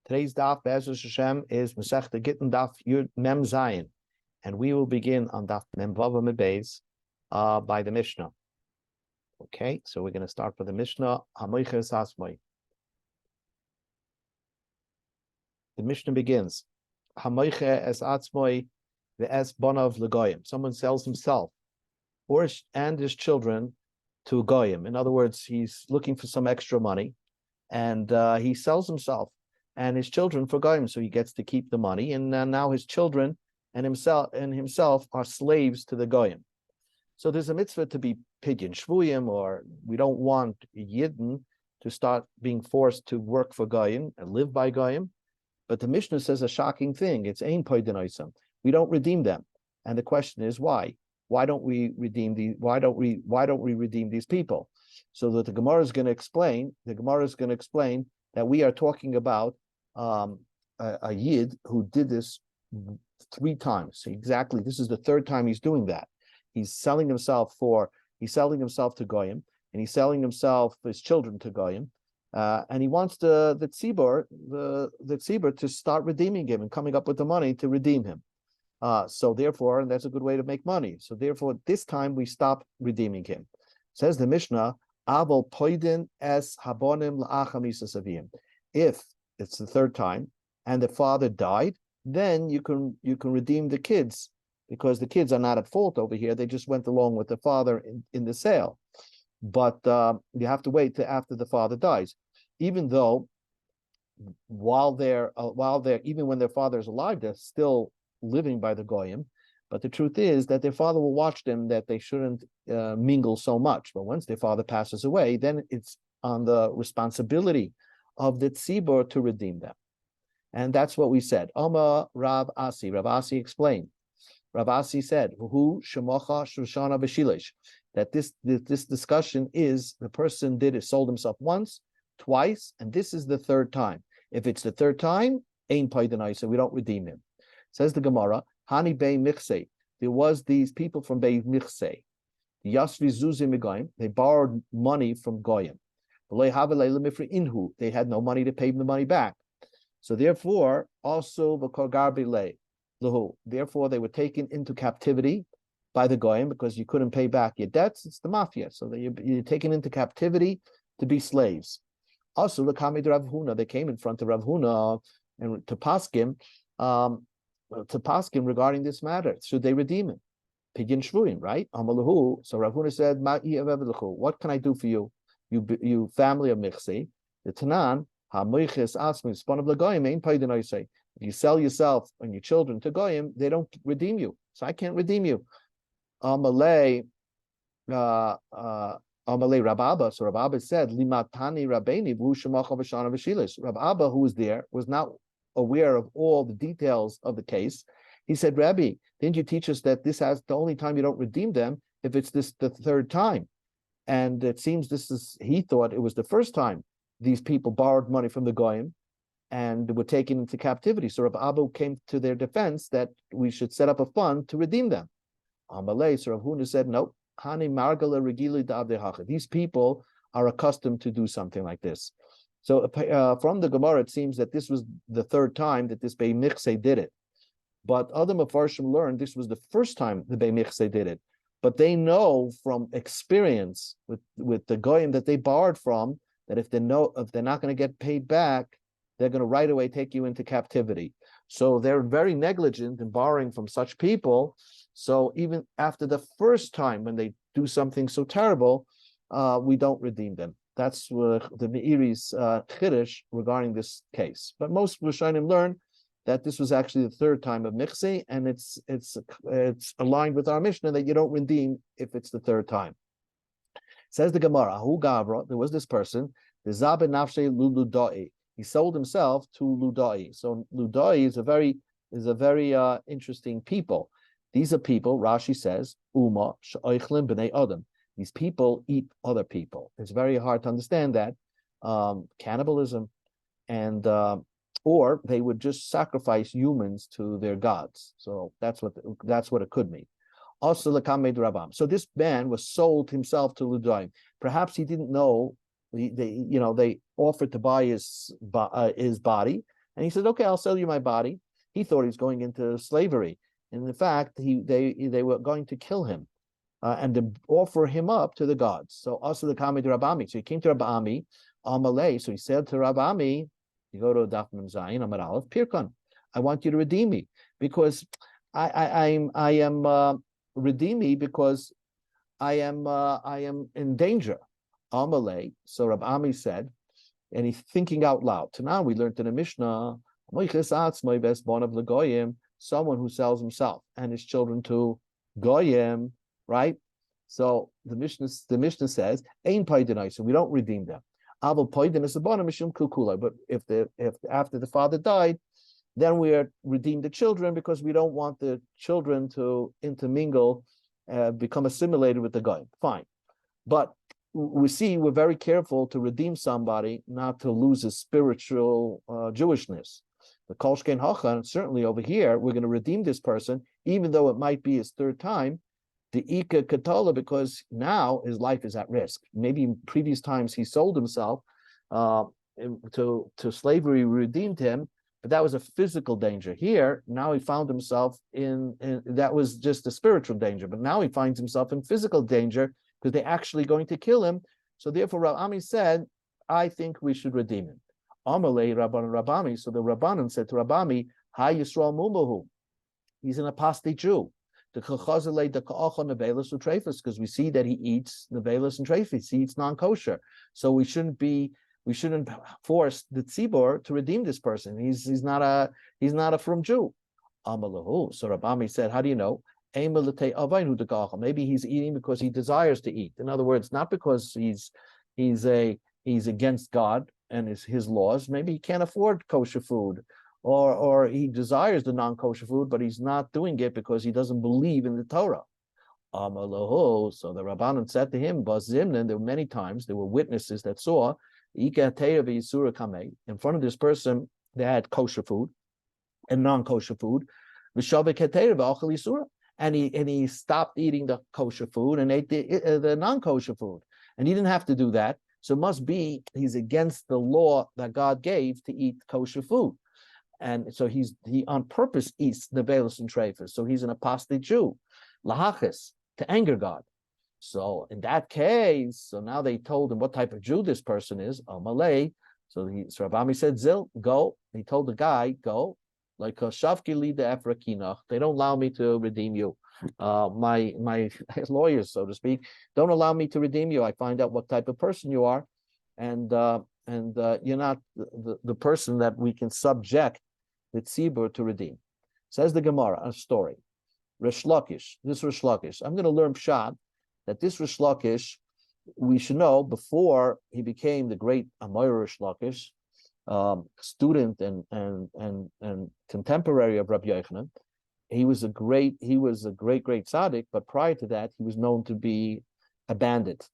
Today's daf, Be'ezus Hashem, is Masechta Gittin Daf Mem Zayin, and we will begin on Daf Mem Vav Beis by the Mishnah. Okay, so we're going to start with the Mishnah. Hamoiches Asmoi. The Mishnah begins. Hamoiche es Atzmoi ve'es bonav legoyim. Someone sells himself and his children to a goyim. In other words, he's looking for some extra money, and he sells himself and his children for goyim, so he gets to keep the money, and now his children and himself are slaves to the goyim. So there's a mitzvah to be pidyon shvuyim, or we don't want yidden to start being forced to work for goyim and live by goyim. But the Mishnah says a shocking thing. It's ein poidenoisam. We don't redeem them, and the question is why? Why don't we redeem these? Why don't we redeem these people? So that the Gemara is going to explain. The Gemara is going to explain that we are talking about a yid who did this 3 times. Exactly, this is the 3rd time he's doing that. He's selling himself to goyim, and he's selling his children to goyim, and he wants the tzibur to start redeeming him and coming up with the money to redeem him. So therefore, and that's a good way to make money. So therefore, this time we stop redeeming him. Says the Mishnah, Aval poidin es habonim la'achamisas avim. If it's the 3rd time and the father died, then you can redeem the kids, because the kids are not at fault over here. They just went along with the father in the sale. But you have to wait till after the father dies, even though while they're even when their father is alive, they're still living by the goyim. But the truth is that their father will watch them, that they shouldn't mingle so much. But once their father passes away, then it's on the responsibility of the tzibur to redeem them. And that's what we said. Oma Rav Asi. Rav Asi explained. Rav Asi said, "Who shemocha shoshana b'shilish," that this discussion is the person sold himself once, twice, and this is the 3rd time. If it's the 3rd time, ein paidanai, so we don't redeem him. Says the Gemara, Hani Bei Michse. There was these people from Bei Michse. Yasri Zuzim Goyim. They borrowed money from Goyim. They had no money to pay the money back. So therefore, also therefore they were taken into captivity by the Goyim, because you couldn't pay back your debts. It's the mafia. So you're taken into captivity to be slaves. Also, they came in front of Rav Huna and to paskim regarding this matter. Should they redeem him? Pidyon shvuyim, right? So Rav Huna said, what can I do for you? You family of Michse, the Tanan, if you sell yourself and your children to Goyim, they don't redeem you. So I can't redeem you. Amalei Rab Abba. So Rab Abba said, Limatani Rabbeini v'hu v'shana v'shilis. Rab Abba, who was there, was not aware of all the details of the case. He said, Rabbi, didn't you teach us that this has the only time you don't redeem them if it's the 3rd time? And it seems he thought it was the 1st time these people borrowed money from the Goyim and were taken into captivity. So Rabbi Abba came to their defense that we should set up a fund to redeem them. Amalei, so Rav Huna said, no, Hani Margala Regili Da'avdehacha. These people are accustomed to do something like this. So from the Gemara, it seems that this was the 3rd time that this Bei Michse did it. But other Mefarshim learned this was the 1st time the Bei Michse did it. But they know from experience with the Goyim that they borrowed from, that if they're not going to get paid back, they're going to right away take you into captivity. So they're very negligent in borrowing from such people. So even after the 1st time, when they do something so terrible, we don't redeem them. That's the Meiri's chiddush regarding this case. But most Rishonim learn that this was actually the 3rd time of Michse, and it's aligned with our Mishnah that you don't redeem if it's the 3rd time. Says the Gemara, Hu Gavra, there was this person, the Zabe Nafshe Ludai. He sold himself to Ludai. So Ludai is a very interesting people. These are people, Rashi says, Uma She'oichlin B'nei Adam. These people eat other people. It's very hard to understand that. Cannibalism, and or they would just sacrifice humans to their gods. So that's what it could mean. Also, so this man was sold himself to Ludaim. Perhaps he didn't know they offered to buy his body, and he said, "Okay, I'll sell you my body." He thought he was going into slavery, and in fact, they were going to kill him and to offer him up to the gods. So also the Kami to Rabami. So he came to Rabami, Amalei. So he said to Rabami, you go to Daf Mem Zayin Amar Aleph, Pirkan, I want you to redeem me because I am redeem me because I am in danger. Amalei. So Rabami said, and he's thinking out loud. So now we learned in the Mishnah, someone who sells himself and his children to goyim, right? So the Mishnah says, "Ain paidinai," so we don't redeem them. Aval paidin is a bona mishum kukula. But if after the father died, then we are redeem the children because we don't want the children to intermingle, become assimilated with the goyim. Fine, but we're very careful to redeem somebody, not to lose his spiritual Jewishness. The Kolshkein Hachan, certainly over here, we're going to redeem this person, even though it might be his third time, the Ika Katola, because now his life is at risk. Maybe in previous times he sold himself to slavery, we redeemed him, but that was a physical danger. Here, now he found himself in that was just a spiritual danger, but now he finds himself in physical danger because they're actually going to kill him. So therefore, Rabami said, I think we should redeem him. Amalei Rabban Rabami. So the Rabbanan said to Rabami, Hi Yisrael Mumahu. He's an apostate Jew. Because we see that he eats nevelas and treifis. He eats non-kosher. So we shouldn't force the tzibor to redeem this person. He's not a from Jew. Amalahu. So Rabami said, how do you know? Maybe he's eating because he desires to eat. In other words, not because he's against God and his laws. Maybe he can't afford kosher food, or he desires the non-kosher food, but he's not doing it because he doesn't believe in the Torah. So the Rabbanan said to him, there were many times there were witnesses that saw in front of this person they had kosher food and non-kosher food. And he stopped eating the kosher food and ate the non-kosher food. And he didn't have to do that. So it must be he's against the law that God gave to eat kosher food. And so he on purpose eats nevelos and treifas. So he's an apostate Jew. Lahachis, to anger God. So in that case, so now they told him what type of Jew this person is, a Malay. So Rabami said, Zil, go. He told the guy, go. Like Shavki the Efrakinach, they don't allow me to redeem you. My lawyers, so to speak, don't allow me to redeem you. I find out what type of person you are, and you're not the person that we can subject the tzibur to redeem. Says the Gemara, a story. Rish Lakish, this Rish Lakish. I'm going to learn pshat that this Rish Lakish, we should know before he became the great Amoyer Rish Lakish. Student and contemporary of Rabbi Yochanan, he was a great tzaddik, but prior to that, he was known to be a bandit,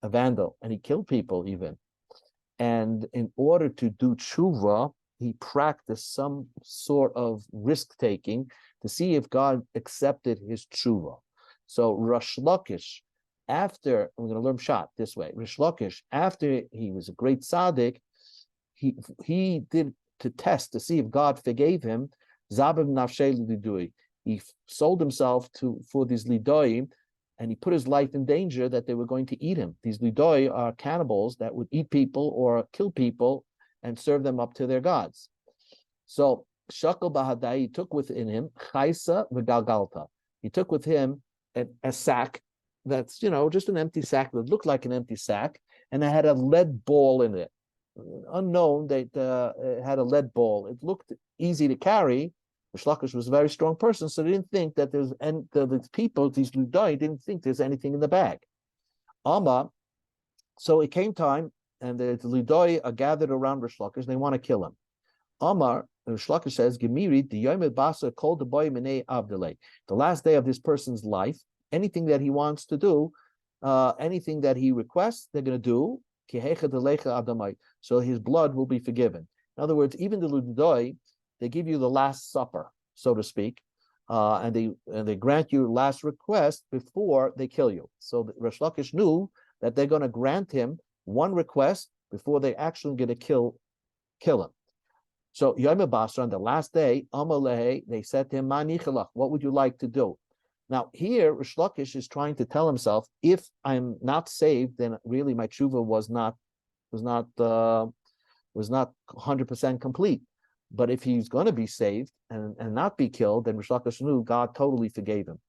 a vandal, and he killed people even. And in order to do tshuva, he practiced some sort of risk taking to see if God accepted his tshuva. So Rish Lakish, after we're going to learn pshat this way, Rish Lakish, after he was a great tzaddik, he did to test to see if God forgave him. Zabim nafshei lidui. He sold himself for these lidoi, and he put his life in danger that they were going to eat him. These lidoi are cannibals that would eat people or kill people and serve them up to their gods. So Shakal Bahadai took within him Chaisa v'Galgalta. He took with him a sack that's just an empty sack that looked like an empty sack, and it had a lead ball in it. Unknown, that it had a lead ball. It looked easy to carry. The Shlakish was a very strong person, so they didn't think that there's the people, these Ludai, didn't think there's anything in the bag. So it came time, and the Ludai are gathered around Rish Lakish, and they want to kill him. Rish Lakish says, Gemiri, the Yom Basa called the boy Minei Abdelay. The last day of this person's life, anything that he wants to do, anything that he requests, they're going to do. So his blood will be forgiven. In other words, even the Ludoi, they give you the last supper, so to speak, and they grant you last request before they kill you. So Rish Lakish knew that they're going to grant him one request before they're actually going to kill him. So Yom Basra, on the last day, Amalei, they said to him, Manichalach, what would you like to do? Now here, Rish Lakish is trying to tell himself, if I'm not saved, then really my tshuva was not 100% complete. But if he's going to be saved and not be killed, then Rish Lakish knew God totally forgave him.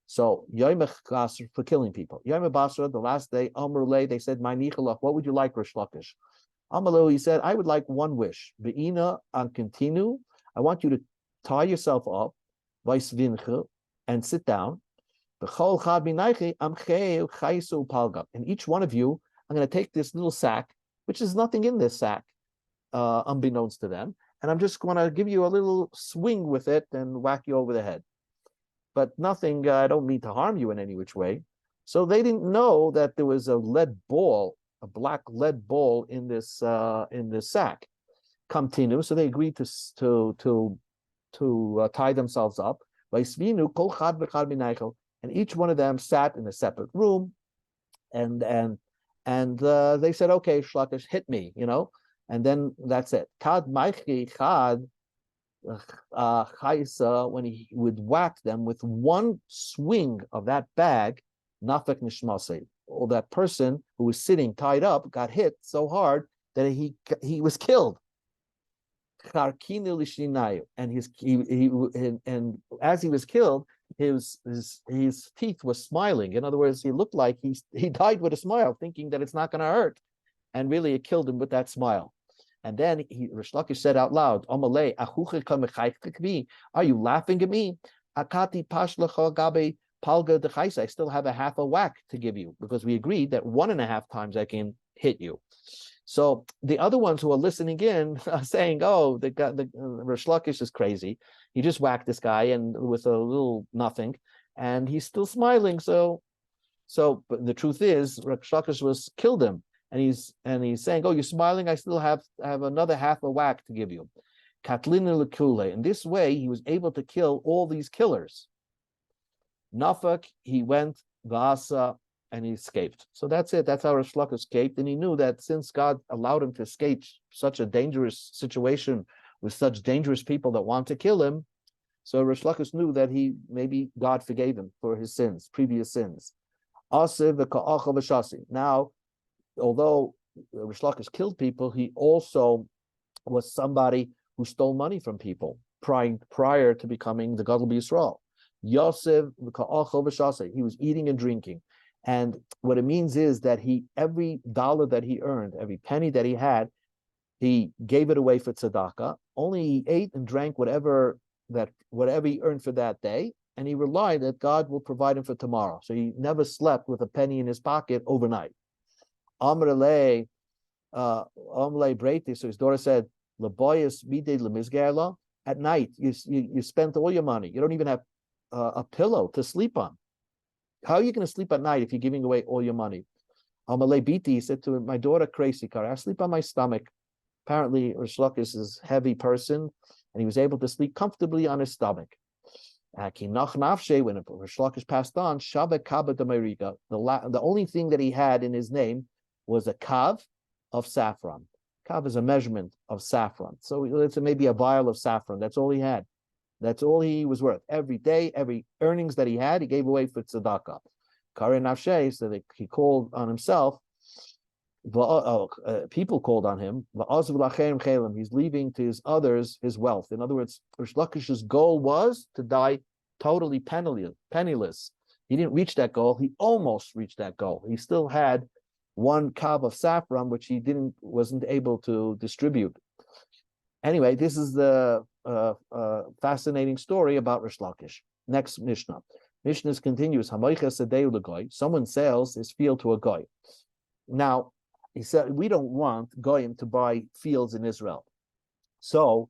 So Yom Basra for killing people. Yom Basra, the last day, Amalei, they said, Manichalach, what would you like, Rish Lakish? Amalu, he said, I would like one wish. Be'ina and continue. I want you to tie yourself up, and sit down. And each one of you, I'm going to take this little sack, which is nothing in this sack, unbeknownst to them, and I'm just going to give you a little swing with it and whack you over the head. But nothing, I don't mean to harm you in any which way. So they didn't know that there was a black lead ball in this sack. Continue. So they agreed to tie themselves up. And each one of them sat in a separate room, and they said, "Okay, Shlakish, hit me," and then that's it. When he would whack them with one swing of that bag, nafek nishmasei, or that person who was sitting tied up got hit so hard that he was killed. And as he was killed, his teeth were smiling. In other words, he looked like he died with a smile, thinking that it's not going to hurt, and really it killed him with that smile. And then Rish Lakish said out loud, are you laughing at me? Palga de Chaisa, I still have a half a whack to give you, because we agreed that 1.5 times I can hit you. So the other ones who are listening in are saying, "Oh, the Rish Lakish is crazy. He just whacked this guy and with a little nothing, and he's still smiling." So, but the truth is, Rish Lakish killed him, and he's saying, "Oh, you're smiling. I still have another half a whack to give you." Katlina Lekule. In this way, he was able to kill all these killers. Nafak, he went, Vasa, and he escaped. So that's it. That's how Rish Lakish escaped. And he knew that since God allowed him to escape such a dangerous situation with such dangerous people that want to kill him, so Rish Lakish knew that maybe God forgave him for his sins, previous sins. Now, although Rish Lakish killed people, he also was somebody who stole money from people prior to becoming the Gadol B'Yisrael. Yosef, he was eating and drinking. And what it means is that every dollar that he earned, every penny that he had, he gave it away for tzedakah. Only he ate and drank whatever he earned for that day, and he relied that God will provide him for tomorrow. So he never slept with a penny in his pocket overnight. Amrele Breiti, so his daughter said, at night, you spent all your money. You don't even have a pillow to sleep on. How are you going to sleep at night if you're giving away all your money? Amalei Biti, he said to my daughter, crazy car, I sleep on my stomach. Apparently, Rish Lakish is a heavy person, and he was able to sleep comfortably on his stomach. When Rish Lakish passed on, the only thing that he had in his name was a kav of saffron. Kav is a measurement of saffron. So it's maybe a vial of saffron. That's all he had. That's all he was worth. Every day, every earnings that he had, he gave away for tzedakah. Karen Nafshe, so that he called on himself. People called on him. He's leaving to his others his wealth. In other words, Rish Lakish's goal was to die totally penniless. He didn't reach that goal. He almost reached that goal. He still had one kav of saffron, which he wasn't able to distribute. Anyway, this is the fascinating story about Rish Lakish. Next Mishnah. Mishnah continues. Someone sells his field to a goy. Now, he said, we don't want goyim to buy fields in Israel. So,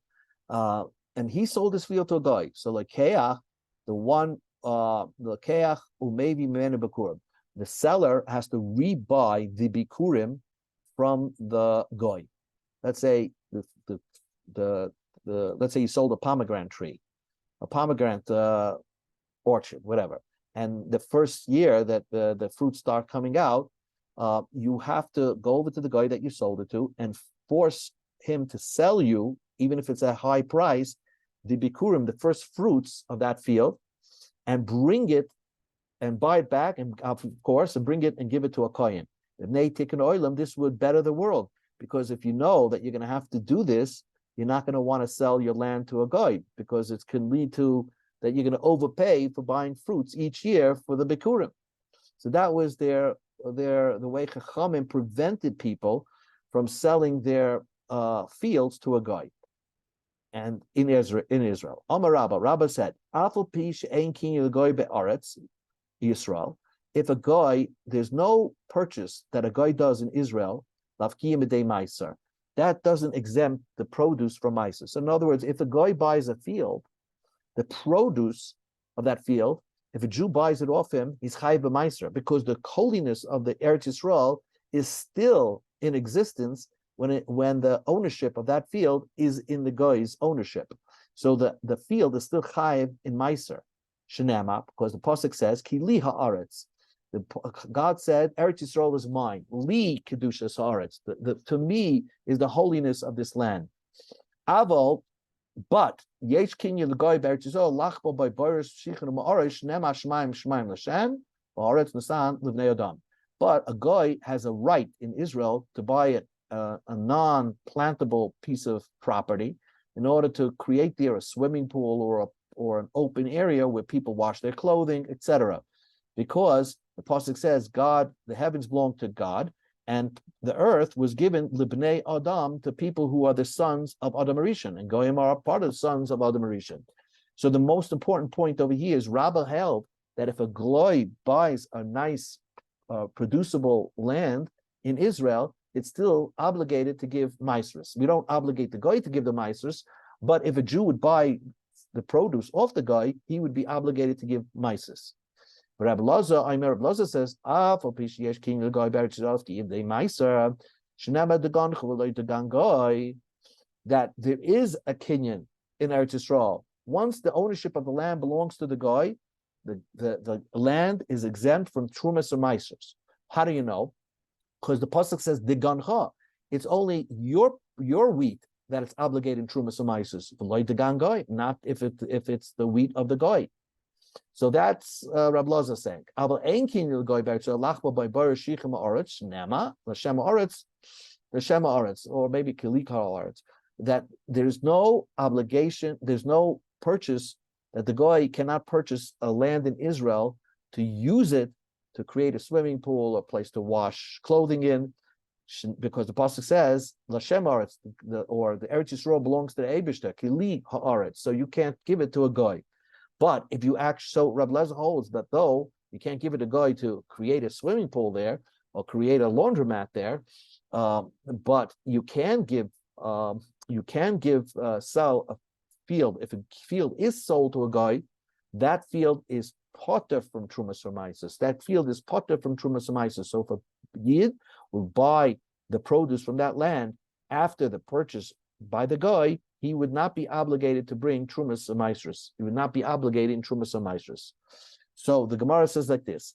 and he sold his field to a goy. So, lekeach, lekeach umevi mimenu bikurim. The seller has to rebuy the bikurim from the goy. Let's say let's say you sold a pomegranate tree, a pomegranate orchard, whatever. And the first year that the fruits start coming out, you have to go over to the guy that you sold it to and force him to sell you, even if it's a high price, the bikurim, the first fruits of that field, and bring it and buy it back, and of course, and bring it and give it to a kohen. If they take an oilam, this would better the world, because if you know that you're going to have to do this, you're not going to want to sell your land to a guy, because it can lead to that you're going to overpay for buying fruits each year for the bikurim. So that was the way Chachamim prevented people from selling their fields to a guy. And in Israel, Amar Rabba said, "Afal pi she'ein kinyan l'goy be'aretz Yisrael." If a guy, there's no purchase that a guy does in Israel, lavkiyim b'dei meiser, that doesn't exempt the produce from meiser. So in other words, if a guy buys a field, the produce of that field, if a Jew buys it off him, he's chayiv b'meiser, because the holiness of the Eretz Yisrael is still in existence when the ownership of that field is in the guy's ownership. So the field is still chayiv in meiser. Shenema, because the pasuk says, "Ki li haaretz." God said, "Eretz Yisrael is mine." Li kedushas haaretz. To me is the holiness of this land. Aval, but yesh kinyan l'goy b'Eretz Yisrael lachbo by boris shichin u'ma'aresh nema shemaim l'shem v'haaretz nasan l'vnei adam. But a guy has a right in Israel to buy a non-plantable piece of property in order to create there a swimming pool or an open area where people wash their clothing, etc. Because the pasuk says, God, the heavens belong to God, and the earth was given libnei Adam, to people who are the sons of Adam Rishon, and Goyim are part of the sons of Adam Rishon. So the most important point over here is Rabbah held that if a gloy buys a nice producible land in Israel, it's still obligated to give maasros. We don't obligate the guy to give the maasros, but if a Jew would buy the produce off the guy, he would be obligated to give maasros. But Rabbi Lazar says, that there is a kinyan in Eretz Yisrael. Once the ownership of the land belongs to the guy, the land is exempt from trumas or maasros. How do you know? Because the pasuk says degancha, it's only your wheat that it's obligated in trumas or maasros. Not if it's the wheat of the guy. So that's Rab Loza saying. Or maybe that there's no obligation, there's no purchase, that the guy cannot purchase a land in Israel to use it to create a swimming pool or place to wash clothing in, because the pasuk says Lashem Aretz, or the Eretz Yisrael belongs to the Eibishter, Kili Haaretz, so you can't give it to a guy. But if you so Rab Lezer holds that though you can't give it a guy to create a swimming pool there or create a laundromat there, but you can sell a field. If a field is sold to a guy, that field is potter from Trumas or Maisus. That field is potter from Trumas or Maisus. So if a Yid will buy the produce from that land after the purchase by the guy, he would not be obligated to bring Trumas or Maisrus. He would not be obligated in Trumas or Maisrus. So the Gemara says like this: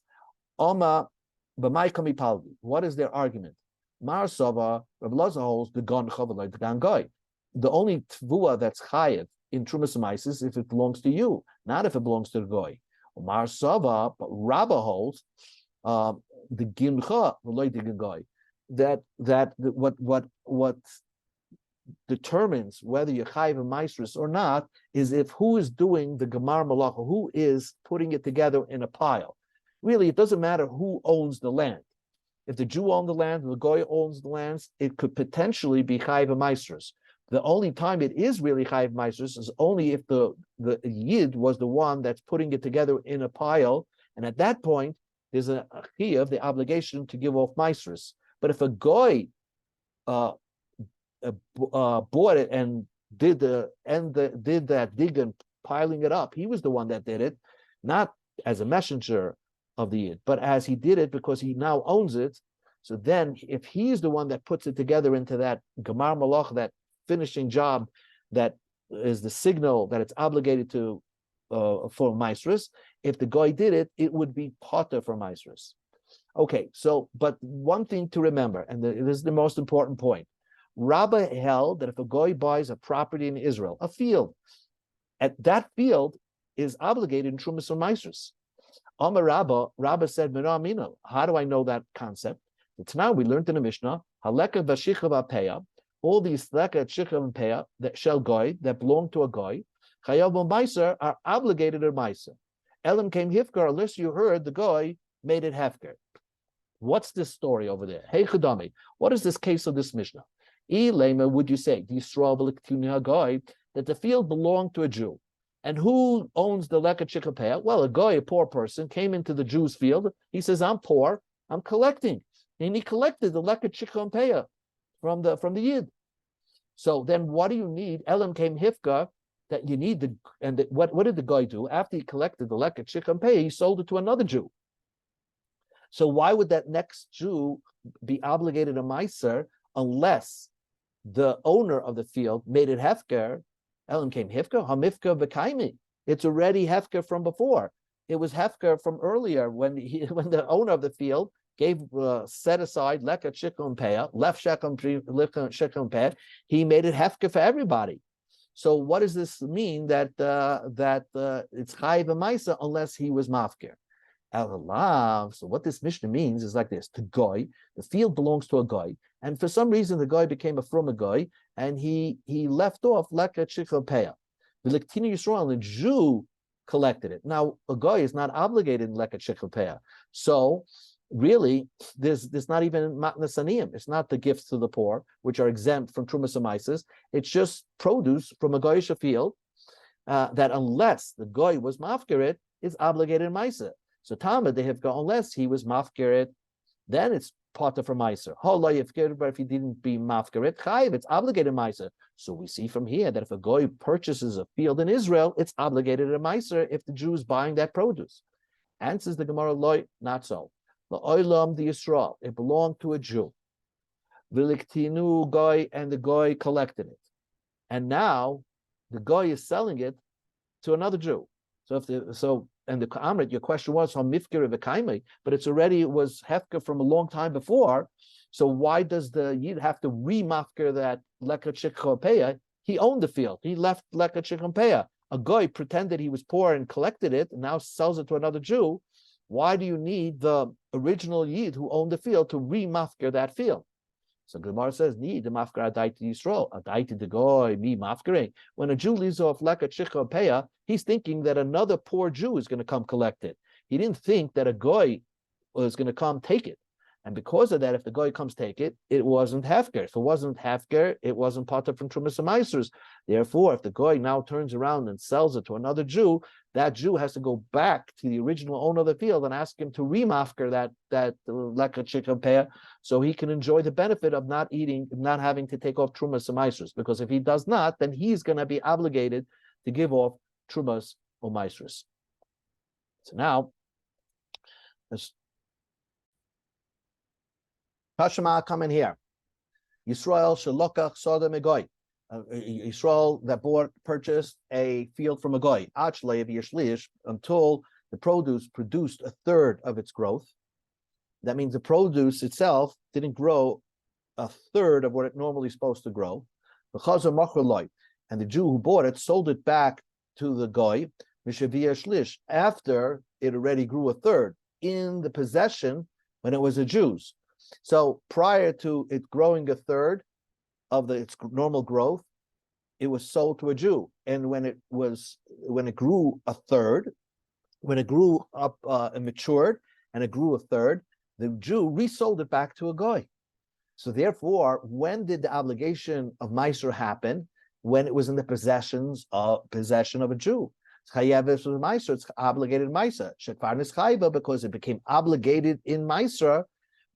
Oma b'may kami palgi. What is their argument? Mar Sava, Rav Lazar holds the gon chavalai the gan guy. The only tvua that's chayev in Trumas or Maisrus is if it belongs to you, not if it belongs to the guy. Mar Sava, but Rabbah holds the gimcha v'loy the guy. That what determines whether you're chayiv and maestris or not is if who is doing the gemar malacha, who is putting it together in a pile. Really, it doesn't matter who owns the land. If the Jew owns the land, the goy owns the lands, it could potentially be chayiv and maestris. The only time it is really chayiv maestris is only if the yid was the one that's putting it together in a pile, and at that point there's a chayiv, the obligation to give off maestris. But if a goy bought it and did that dig and piling it up, he was the one that did it, not as a messenger of the Yid, but as he did it because he now owns it. So then, if he's the one that puts it together into that gemar malach, that finishing job, that is the signal that it's obligated to for maestris. If the guy did it, it would be potter for maestris. Okay, so but one thing to remember, and this is the most important point. Rabbah held that if a goy buys a property in Israel, a field, at that field is obligated in Trumas or Maisrus. Amar Rabbah said, Mino, how do I know that concept? It's now we learned in the Mishnah, Haleka v'shicha v'peya, all these leka, shicha, and peya that shall goy, that belong to a goy, chayav meiser are obligated or meiser. Elam came hifker, unless you heard the goy made it hefker. What's this story over there? Hey Chadami, what is this case of this Mishnah? Lema, would you say, that the field belonged to a Jew? And who owns the leka chikapea? Well, a guy, a poor person, came into the Jew's field. He says, I'm poor, I'm collecting. And he collected the leka chikapea from the Yid. So then what do you need? Elam came hifka, that you need what did the guy do? After he collected the leka chikapea, he sold it to another Jew. So why would that next Jew be obligated a meiser unless the owner of the field made it hefker? Elam came hefker, hamifker b'kaimi. It's already hefker from before. It was hefker from earlier when the owner of the field gave set aside leka shekel peah, left shekel peah. He made it hefker for everybody. So what does this mean that it's chayiv ma'isa unless he was mafker? So what this Mishnah means is like this: the guy, the field belongs to a guy, and for some reason the guy became a from a guy, and he left off leka shekel peah. The Liktini Yisrael, the Jew, collected it. Now a guy is not obligated in leka shekel peah, so really there's not even matnas aniyim. It's not the gifts to the poor, which are exempt from trumas and maises. It's just produce from a goyish field that unless the guy was mafkirit, is obligated in maisa. So Talmud, they have gone, unless he was mafkirit, then it's part of a meiser. But if he didn't be mafkirit, chayiv, it's obligated meiser. So we see from here that if a goy purchases a field in Israel, it's obligated a meiser if the Jew is buying that produce. Answers the Gemara, loy, not so. The oilam the Yisrael, it belonged to a Jew. V'liktinu goy, and the goy collected it, and now the goy is selling it to another Jew. And the Amrit, your question was how mifker v'kaimei, but it was hefker from a long time before. So why does the Yid have to re-mafker that leka chikhopeya? He owned the field. He left leka chikhopeya. A guy pretended he was poor and collected it, and now sells it to another Jew. Why do you need the original Yid who owned the field to re-mafker that field? So Gemara says, need the mafker adaiti Yisrael, adaiti the goy, me mafkering. When a Jew leaves off leka chikhopeya, he's thinking that another poor Jew is going to come collect it. He didn't think that a goy was going to come take it. And because of that, if the goy comes take it, it wasn't hefker. If it wasn't hefker, it wasn't part of from Trumas and Maisers. Therefore, if the goy now turns around and sells it to another Jew, that Jew has to go back to the original owner of the field and ask him to remafker that leka chikhopeya, so he can enjoy the benefit of not having to take off Trumas and Maisers. Because if he does not, then he's going to be obligated to give off Trumas or Maisers. So now, let's Tashma, come in here. Yisrael shalokach soda megoy. Yisrael that purchased a field from a goy. Until the produce produced a third of its growth. That means the produce itself didn't grow a third of what it normally is supposed to grow. And the Jew who bought it sold it back to the goy after it already grew a third in the possession when it was a Jew's. So prior to it growing a third of its normal growth, it was sold to a Jew. And when it grew a third, when it grew up and matured and it grew a third, the Jew resold it back to a goy. So therefore, when did the obligation of Meiser happen? When it was in the possession of a Jew. It's obligated Meiser. Because it became obligated in Meiser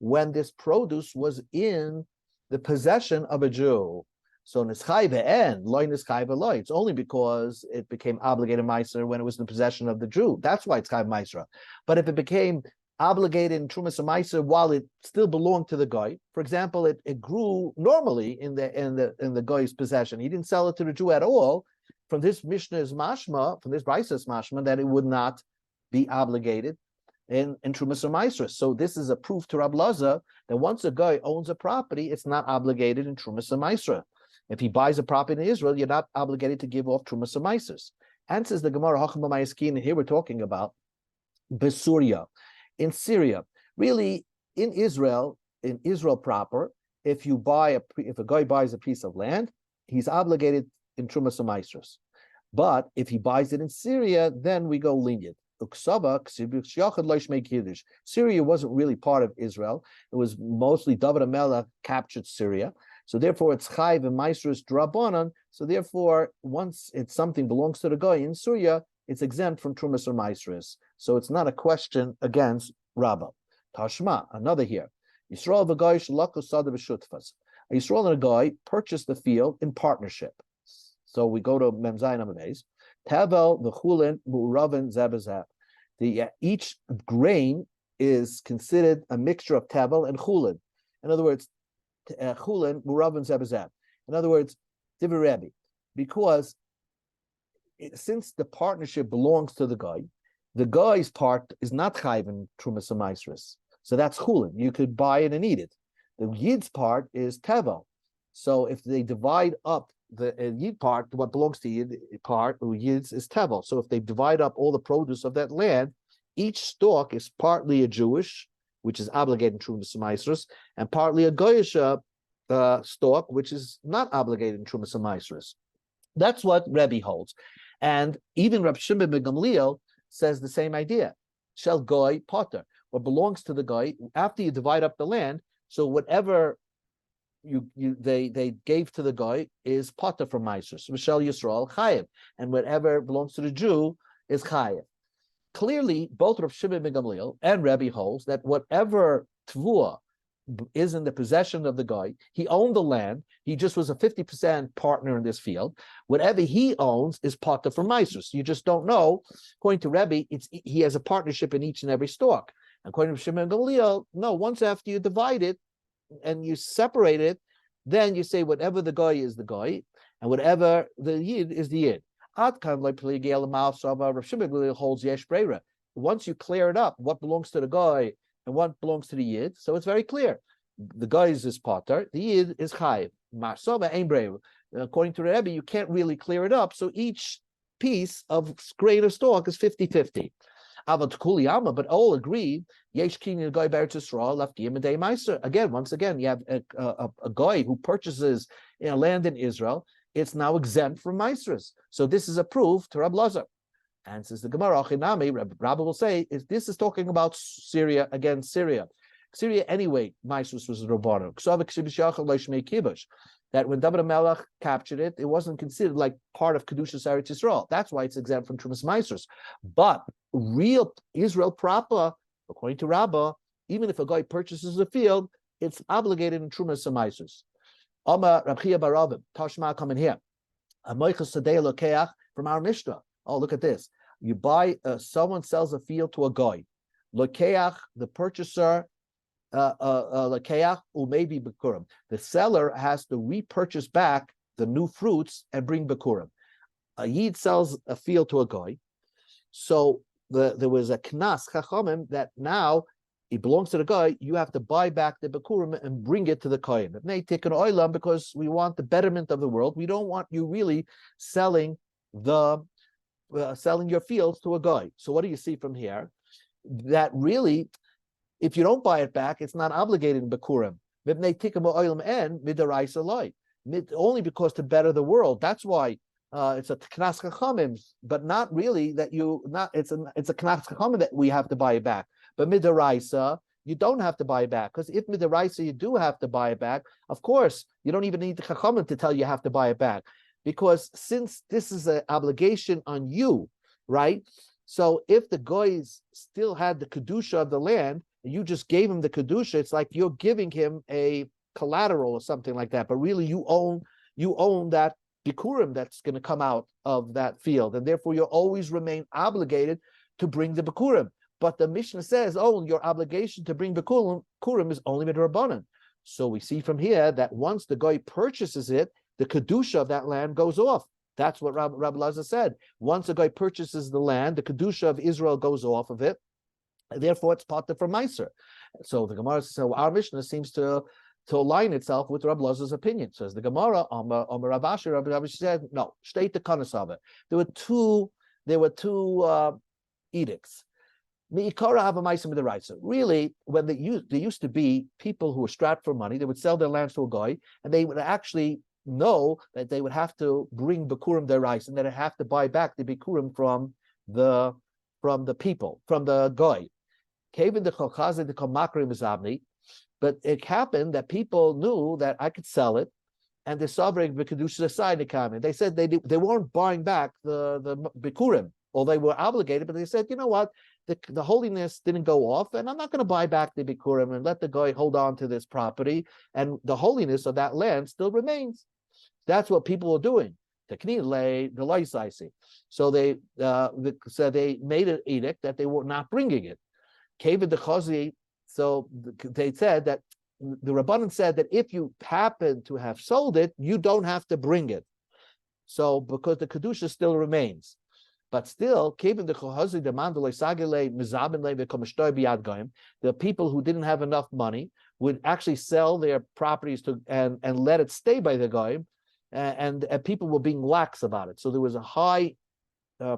when this produce was in the possession of a Jew. So nischayve and loy nischayve loy. It's only because it became obligated meiser when it was in the possession of the Jew. That's why it's chayv meisra. But if it became obligated in trumas and meiser while it still belonged to the guy, for example, it grew normally in the guy's possession. He didn't sell it to the Jew at all. From this Mishnah's mashma, from this Braisa's mashma, that it would not be obligated. in Trumas or Maasros. So this is a proof to Rab Laza that once a guy owns a property, it's not obligated in Trumas or Maasros. If he buys a property in Israel, you're not obligated to give off Trumas or Maasros. And says the Gemara, and here we're talking about Besuria, in Syria. Really, in Israel proper, if a guy buys a piece of land, he's obligated in Trumas or Maasros. But if he buys it in Syria, then we go lenient. Syria wasn't really part of Israel. It was mostly David HaMelech captured Syria. So therefore, it's Chayv and Maasros Drabanan. So therefore, once it's something belongs to the guy in Syria, it's exempt from Trumas or Maasros. So it's not a question against Rabbah. Tashma, another here. Yisrael v'goy shalako sada b'shutfas. A Yisrael and a guy purchased the field in partnership. So we go to Mem Zayin Amud Beis. Tevel v'chulin mu'ravin zebazab. Each grain is considered a mixture of tevel and chulin. In other words, chulin mu'ravin zebazab. In other words, divrei Rebbe, because since the partnership belongs to the guy's part is not chayv in Trumas or Maasros. So that's chulin. You could buy it and eat it. The yid's part is tevel. So if they divide up the yid part, what belongs to yid part, yid's is tevel. So if they divide up all the produce of that land, each stalk is partly a Jewish, which is obligated in Trumas or Maasros, and partly a goyish stalk, which is not obligated in Trumas or Maasros. That's what Rebbe holds. And even Rab Shimon ben Gamliel says the same idea. Shel goy potter, what belongs to the guy after you divide up the land. So whatever they gave to the guy is potter from Maasros. Shel Yisrael chayev, and whatever belongs to the Jew is chayev. Clearly, both Rab Shimon ben Gamliel and Rebbe holds that whatever tvua is in the possession of the guy, he owned the land. He just was a 50% partner in this field. Whatever he owns is potter from Maasros. You just don't know. According to Rebbe, he has a partnership in each and every stalk. According to Shimon Gamliel, no. Once after you divide it and you separate it, then you say whatever the guy is the guy, and whatever the yid is the yid. Holds yesh breira. Once you clear it up, what belongs to the guy and what belongs to the yid, so it's very clear. The guy is his potter, the yid is chayiv. Marsova ein breira. According to Rebbe, you can't really clear it up, so each piece of grain of stalk is 50-50. But all agree, yesh kinyan guy beretz Yisrael lafkim and day meiser. Again, once again, you have a guy who purchases land in Israel. It's now exempt from Maasros. So this is a proof to Rab Lazar. And says the Gemara, Rabbi will say, this is talking about Syria against Syria. Syria anyway, Maasros was a Rabbanon. That when David HaMelech captured it, it wasn't considered like part of Kedushas Eretz Yisrael. That's why it's exempt from Trumas Maasros. But real Israel proper, according to Rabbah, even if a guy purchases a field, it's obligated in Trumas Maasros. Rabchia Baravim, Tashma coming here. From our Mishnah. Oh, look at this. You buy, someone sells a field to a guy. Lokeach, the purchaser, Lokeach, umaybe bekurim. The seller has to repurchase back the new fruits and bring bekurim. A yid sells a field to a guy. So there was a knas chachamim that now it belongs to the guy. You have to buy back the bekurim and bring it to the kohen. It may take an oilam because we want the betterment of the world. We don't want you really selling your fields to a guy. So what do you see from here? That really, if you don't buy it back, it's not obligated in bekurim. Only because to better the world. That's why it's a knas chachamim, but not really that it's a knas chachamim that we have to buy it back. But midaraisa, you don't have to buy it back, because if midaraisa you do have to buy it back, of course you don't even need the chachamim to tell you have to buy it back, because since this is an obligation on you, right? So if the guys still had the kedusha of the land, and you just gave him the kedusha, it's like you're giving him a collateral or something like that. But really, you own that bikurim that's going to come out of that field, and therefore you always remain obligated to bring the bikurim. But the Mishnah says, oh, your obligation to bring bikurim is only midrabanan. So we see from here that once the guy purchases it, the kedusha of that land goes off. That's what Rabbi Lazar said. Once a guy purchases the land, the kedusha of Israel goes off of it. Therefore, it's part from Meiser. So the Gemara, so our Mishnah seems to align itself with Rabbi Lazar's opinion. Says the Gemara, Rabbi Ashi said, no, state the Kanasava. There were two edicts. Really, when there used to be people who were strapped for money, they would sell their lands to a guy, and they would actually know that they would have to bring Bikurim their rice, and that they have to buy back the Bikurim from the people, from the guy. But it happened that people knew that I could sell it, and the sovereign Bikudush aside and they said they weren't buying back the Bikurim, or they were obligated, but they said, you know what, the holiness didn't go off, and I'm not going to buy back the Bikurim and let the guy hold on to this property, and the holiness of that land still remains. That's what people were doing. So they made an edict that they were not bringing it. So they said that the Rabbanan said that if you happen to have sold it, you don't have to bring it. So because the Kedusha still remains. But still, the people who didn't have enough money would actually sell their properties and let it stay by the goyim, and people were being lax about it. So there was a high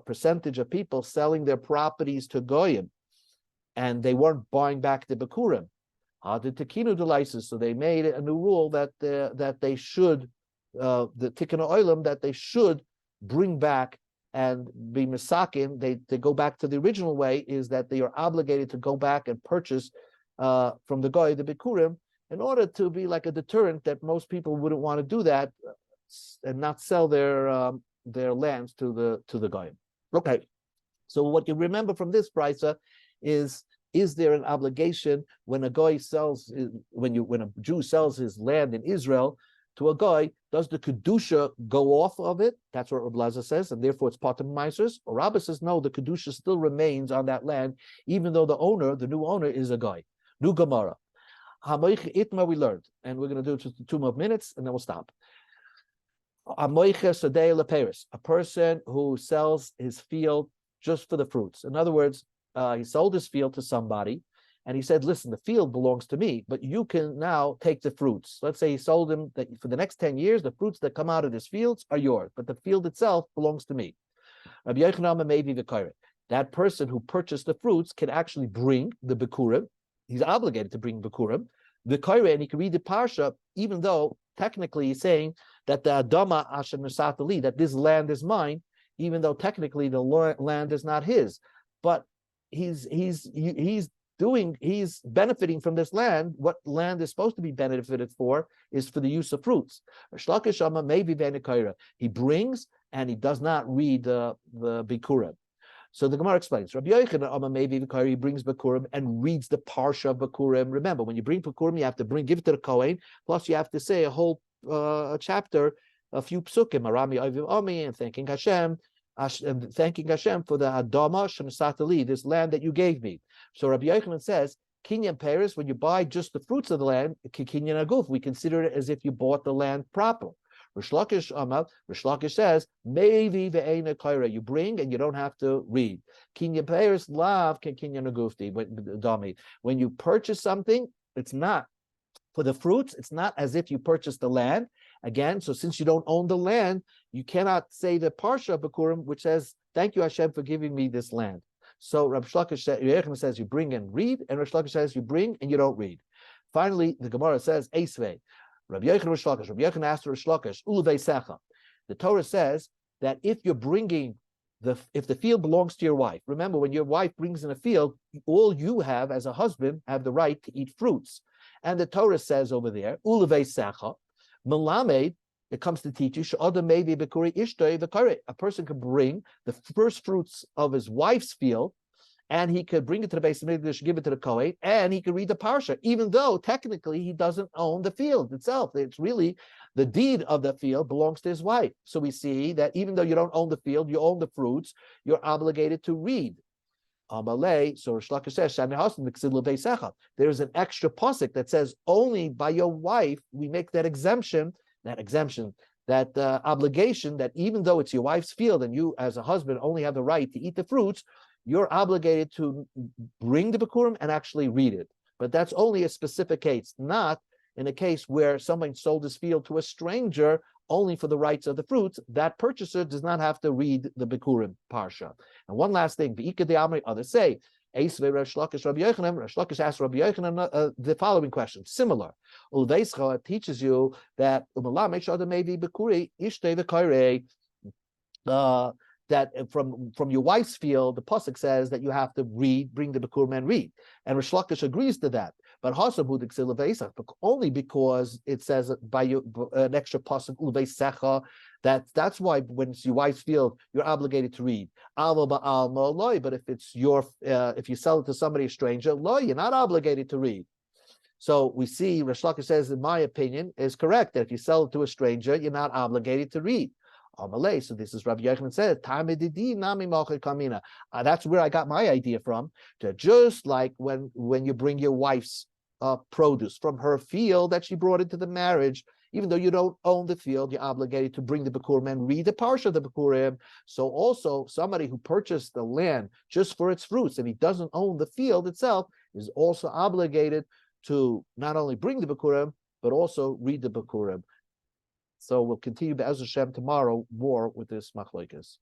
percentage of people selling their properties to goyim, and they weren't buying back the bikurim. So they made a new rule that they should the tikkun oilam, that they should bring back and be misakin. They go back to the original way, is that they are obligated to go back and purchase from the goy the bikurim, in order to be like a deterrent that most people wouldn't want to do that and not sell their lands to the goy. Okay, so what you remember from this brisa is there an obligation when a goy sells, when a Jew sells his land in Israel to a guy, does the kedusha go off of it? That's what Rabbi Lazar says, and therefore it's part of Meisers. Or Rabbi says no, the kedusha still remains on that land, even though the new owner is a guy. New Gemara. Hamoich itma we learned, and we're going to do it just 2 more minutes, and then we'll stop. A person who sells his field just for the fruits. In other words, he sold his field to somebody, and he said, listen, the field belongs to me, but you can now take the fruits. Let's say he sold him that for the next 10 years, the fruits that come out of his fields are yours, but the field itself belongs to me. That person who purchased the fruits can actually bring the bikurim. He's obligated to bring bikurim, the kaira, and he can read the parsha, even though technically he's saying that the adama asher nesatali, that this land is mine, even though technically the land is not his. But he's benefiting from this land. What land is supposed to be benefited for is for the use of fruits. He brings and he does not read the bikurim. So the Gemara explains. Rabbi Yochanan, he brings bikurim and reads the parsha of bikurim. Remember, when you bring bikurim, you have to give it to the Kohen. Plus, you have to say a whole chapter, a few psukim, Arami Oivim Omi, and thanking Hashem for the Adama Shenasatali, this land that you gave me. So Rabbi Yochanan says, Kinyan Paris, when you buy just the fruits of the land, Kinyan Aguf, we consider it as if you bought the land proper. Rish Lakish says, maybe ve'ena kaira, you bring and you don't have to read. Kinyan Paris lav Kinyan Agufti, Dami. When you purchase something, it's not for the fruits, it's not as if you purchased the land. Again, so since you don't own the land, you cannot say the parsha of Bikurim, which says, thank you Hashem for giving me this land. So Rabbi Yochanan says you bring and read, and Rish Lakish says you bring and you don't read. Finally, the Gemara says, Eisvei. Rabbi Yochanan asked Rish Lakish, Uluvei Secha. The Torah says that if you're bringing if the field belongs to your wife, remember when your wife brings in a field, all you have as a husband have the right to eat fruits. And the Torah says over there, Uluvei Secha, Melamed, it comes to teach you, a person can bring the first fruits of his wife's field, and he could bring it to the base of Mikdash, give it to the Kohen, and he could read the parsha, even though technically he doesn't own the field itself. It's really the deed of the field belongs to his wife. So we see that even though you don't own the field, you own the fruits, you're obligated to read. Amalei, so Rish Lakish says, there is an extra pasuk that says only by your wife we make that obligation, that even though it's your wife's field and you as a husband only have the right to eat the fruits, you're obligated to bring the Bikurim and actually read it. But that's only a specific case, not in a case where someone sold his field to a stranger only for the rights of the fruits. That purchaser does not have to read the Bikurim Parsha. And one last thing, others say, Reish Lakish asked Rabbi Yochanan the following question, similar. Ulveischa teaches you that that from your wife's field, the pasuk says that you have to bring the Bikurim and read. And Reish Lakish agrees to that. But only because it says by an extra pasuk ulveisecha, that's why when it's your wife's field, you're obligated to read. But if it's if you sell it to somebody, a stranger, you're not obligated to read. So we see Reish Lakish says, in my opinion, is correct that if you sell it to a stranger, you're not obligated to read. So this is Rabbi Yochanan says, that's where I got my idea from. Just like when you bring your wife's produce from her field that she brought into the marriage, even though you don't own the field, you're obligated to bring the Bikurim and read the parsha of the Bikurim. So also somebody who purchased the land just for its fruits and he doesn't own the field itself is also obligated to not only bring the Bikurim but also read the Bikurim. So we'll continue Be'ez Hashem tomorrow more with this machlokes.